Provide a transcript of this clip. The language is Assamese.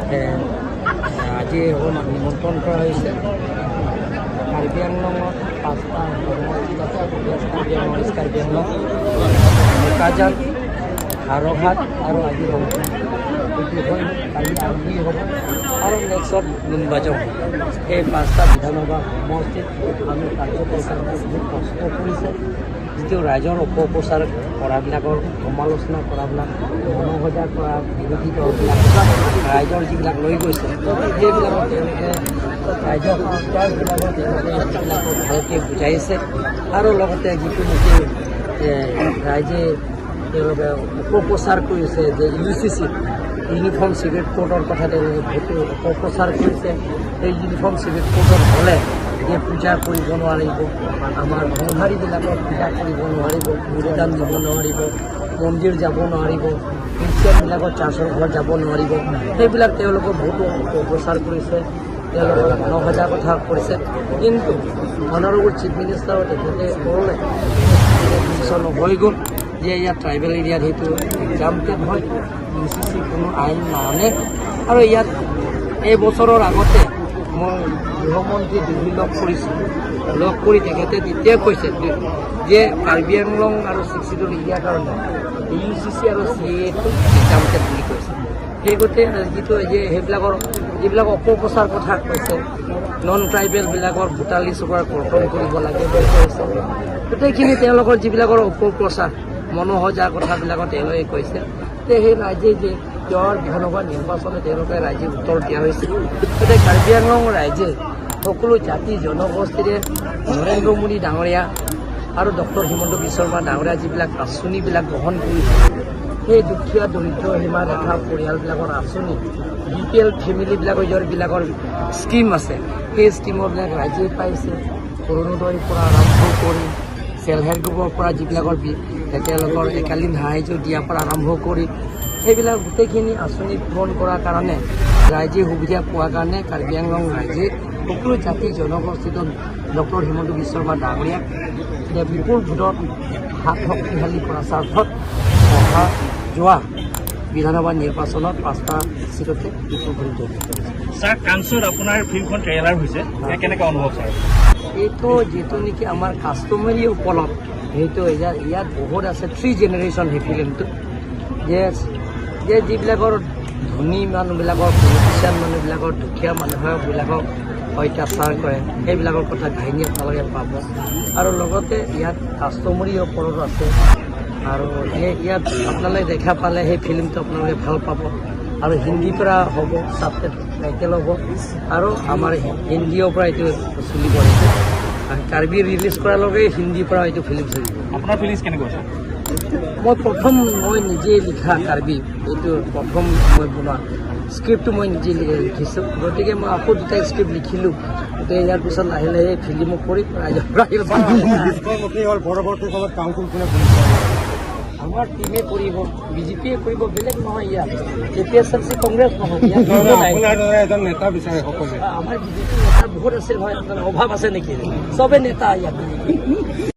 আজি নিমন্ত্ৰণ কৰা হৈছে কাৰ্বি আংলঙত 5টা কৰ্মসূচী আছে কাৰ্বি আংলং ইষ্ট কাৰ্বি আংলং বোকাজান হাৰঘাট আৰু আজি ৰংপুৰ এইটো হ'ল কালি আজি হ'ব আৰু নেক্সট নুনবাজৰ এই 5টা বিধানসভা সমষ্টিত আমি কাৰ্যকৰ্তাই বহুত কষ্ট কৰিছে যিটো ৰাইজৰ অপপ্ৰচাৰ কৰাবিলাকৰ সমালোচনা কৰাবিলাক মনোসজা কৰা বিৰোধী দলবিলাক ৰাইজৰ যিবিলাক লৈ গৈছে সেইবিলাকক তেওঁলোকে ৰাইজৰ সংস্কাৰবিলাকক তেওঁলোকে সেইবিলাকক ভালকৈ বুজাইছে আৰু লগতে যিটো নেকি ৰাইজে তেওঁলোকে অপপ্ৰচাৰ কৰিছে যে UCC ইউনিফৰ্ম চিভিল কোডৰ কথা তেওঁলোকে বহুতো অপপ্ৰচাৰ কৰিছে এই ইউনিফৰ্ম চিভিল কোডত হ'লে যে পূজা কৰিব নোৱাৰিব আমাৰ সংসাৰীবিলাকক পূজা কৰিব নোৱাৰিব বলিদান দিব নোৱাৰিব মন্দিৰ যাব নোৱাৰিব খ্ৰীষ্টিয়ানবিলাকৰ চাৰ্চৰ ঘৰত যাব নোৱাৰিব সেইবিলাক তেওঁলোকে বহুতো অপপ্ৰচাৰ কৰিছে তেওঁলোকে মনোসজা কথা কৰিছে কিন্তু অনাৰেবল চিফ মিনিষ্টাৰৰ তেখেতে ক'লে হৈ গ'ল যে ইয়াত ট্ৰাইবেল এৰিয়াত সেইটো এক্সামটেড হয় UCC কোনো আইন নামানে আৰু ইয়াত এই বছৰৰ আগতে মই গৃহমন্ত্ৰী দিল্লী লগ কৰিছোঁ লগ কৰি তেখেতে তেতিয়াই কৈছে যে কাৰ্বি আংলং আৰু 62 এৰিয়াৰ কাৰণে UCC আৰু CAAটো এক্সামটেড বুলি কৈছে সেইগতে যিটো যে সেইবিলাকৰ যিবিলাক অপপ্ৰচাৰ কথা কৈছে নন ট্ৰাইবেলবিলাকৰ ভোটাৰ লিষ্টৰ পৰা কৰ্তন কৰিব লাগে বুলি কৈছে গোটেইখিনি তেওঁলোকৰ যিবিলাকৰ অপপ্ৰচাৰ মনোসজা কথাবিলাকত তেওঁলোকে কৈছে যে সেই ৰাইজে যে তেওঁৰ বিধানসভা নিৰ্বাচনে তেওঁলোকে ৰাইজে উত্তৰ দিয়া হৈছিল গতিকে কাৰ্বি আংলং ৰাইজে সকলো জাতি জনগোষ্ঠীৰে নৰেন্দ্ৰ মোদী ডাঙৰীয়া আৰু ডক্টৰ হিমন্ত বিশ্ব শৰ্মা ডাঙৰীয়া যিবিলাক আঁচনিবিলাক গ্ৰহণ কৰিছে সেই দুখীয়া দৰিদ্ৰ সীমা ৰেখা পৰিয়ালবিলাকৰ আঁচনি BPL ফেমিলিবিলাকৰ যিবিলাকৰ স্কীম আছে সেই স্কীমবিলাক ৰাইজে পাইছে অৰুণোদয়ৰ পৰা আৰম্ভ কৰি চেল্ফ হেল্প গ্ৰুপৰ পৰা যিবিলাকৰ তেওঁলোকৰ একালীন সাহাৰ্য দিয়াৰ পৰা আৰম্ভ কৰি সেইবিলাক গোটেইখিনি আঁচনি পূৰণ কৰাৰ কাৰণে ৰাইজে সুবিধা পোৱাৰ কাৰণে কাৰ্বি আংলং ৰাইজে সকলো জাতি জনগোষ্ঠীত ডক্টৰ হিমন্ত বিশ্ব শৰ্মা ডাঙৰীয়াক বিপুল ভোটত হাত শক্তিশালী কৰাৰ স্বাৰ্থত অহা যোৱা বিধানসভা নিৰ্বাচনত 5টা চিটতে বিপুল ভোট জয়ী ছাৰ কাঞ্চুত আপোনাৰ ফিল্মখন ট্ৰেইলাৰ হৈছে কেনেকৈ অনুভৱ ছাৰ এইটো যিটো নেকি আমাৰ কাষ্টমাৰী উপলব্ধ সেইটো ইয়াত বহুত আছে 3 জেনেৰেশ্যন সেই ফিল্মটো যে যিবিলাকৰ ধনী মানুহবিলাকৰ পলিটিচিয়ান মানুহবিলাকৰ দুখীয়া মানুহবিলাকক অত্যাচাৰ কৰে সেইবিলাকৰ কথা কাহিনী আপোনালোকে পাব আৰু লগতে ইয়াত কাষ্টমাৰী ওপৰত আছে আৰু ইয়াত আপোনালোকে দেখা পালে সেই ফিল্মটো আপোনালোকে ভাল পাব আৰু হিন্দীৰ পৰা হ'ব ছাবটাইটেল হ'ব আৰু আমাৰ হিন্দীৰ পৰা এইটো চলিব কাৰ্বি ৰিলিজ কৰাৰ লগে হিন্দীৰ পৰা এইটো ফিল্ম চলিব আপোনাৰ ফিলিংছ কেনেকুৱা আছে মই নিজে লিখা কাৰ্বি এইটো প্ৰথম মই বনোৱা স্ক্ৰিপ্টটো মই নিজে লিখিছোঁ গতিকে মই আকৌ 2টা স্ক্ৰিপ্ট লিখিলোঁ গতিকে ইয়াৰ পিছত লাহে লাহে ফিল্মো কৰি ৰাইজৰ পৰৱৰ্তী সময়ত কাউন্সিল কোনে আমাৰ টিমে কৰিব BJPয়ে কৰিব বেলেগ নহয় ইয়াত APSLC কংগ্ৰেছ নহয় এজন নেতা বিচাৰে সকলোৱে আমাৰ BJP নেতা বহুত আছে নহয় অভাৱ আছে নেকি চবে নেতা ইয়াত